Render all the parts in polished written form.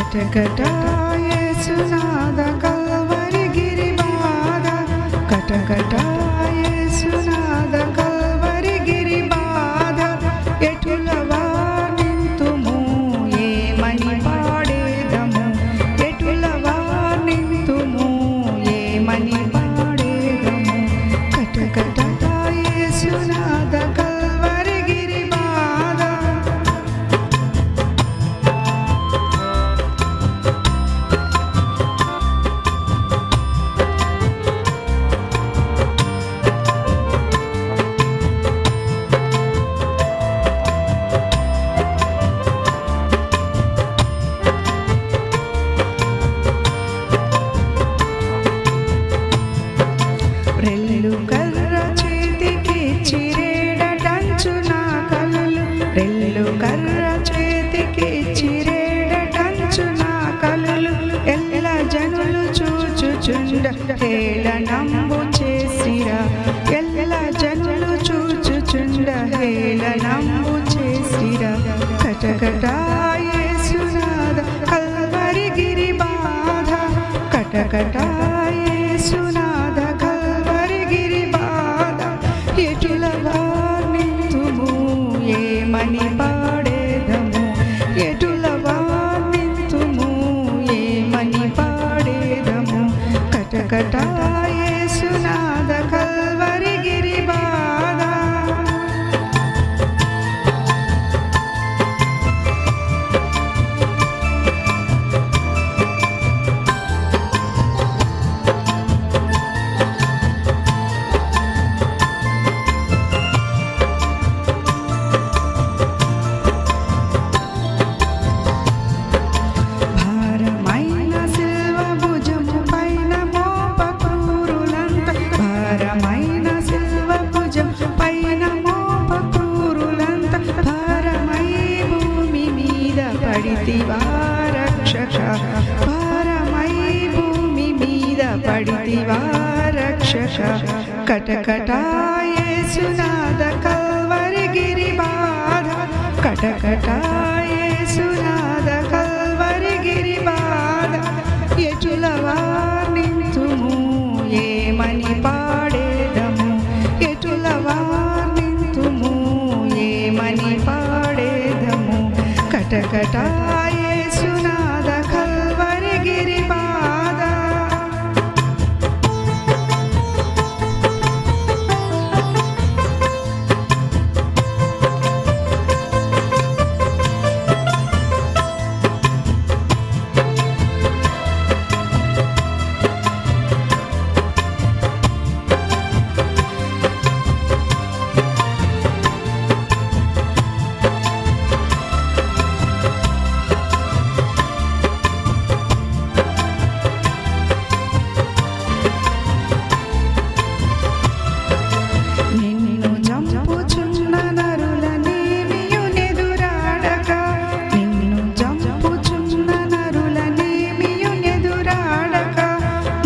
కటకటా యేసునాథ Calvary గిరిబాధ కటకటా యేసునాథ Calvary గిరిబాధ ఎటులవా నింతుము ఏమని పాడేదము ఎటులవా నింతుము ఏమని పాడేదము కటకటా యేసునాథ Calvary గిరిబాధ రెల్లు కర్ర చేతికి చిరేడటంచున కలలు రెల్లు కర్ర చేతికి చిరేడటంచున కలలు ఎల్ల జనులు చూచుచుండ హేళనంబు చేసిరా ఎల్ల జనులు చూచుచుండ హేళనంబు చేసిరా కటకటా యేసునాథ కల్వరి గిరిబాధ కటకటా యేసునాథ కల్వరి గిరిబాధ ఎటులవా నింతుము ఏమని పాడేదము ఎటులవా నింతుము ఏమని పాడేదము కటకటా యేసునాథ కల్వరి గిరిబాధ భారమైన సిల్వ భుజము పైన మోప క్రూరులంత భారమైన సిల్వ భుజం పైన మోప క్రూరులంత భారమై భూమి మీద పడితివా రక్షక భారమై భూమి మీద పడితివా రక్షక కటకటా యేసునాథ కల్వరి గిరిబాధ కటకటా యేసునాథ కల్వరి గిరిబాధ ఎటులవా నింతుము ఏమని పాడేదము ఎటులవా నింతుము ఏమని పాడేదము కటకటా యేసునాథ కల్వరి గిరిబాధ నిన్ను చంపుచున్న నరులనేమియునెదురాడక నిన్ను చంపుచున్న నరులనేమియునెదురాడక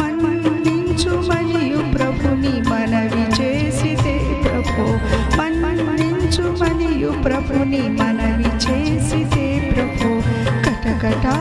మన్నించుమనియు ప్రభుని మనవి చేసితే ప్రభు మన్నించుమనియు ప్రభుని మనవి చేసితే ప్రభు కటకటా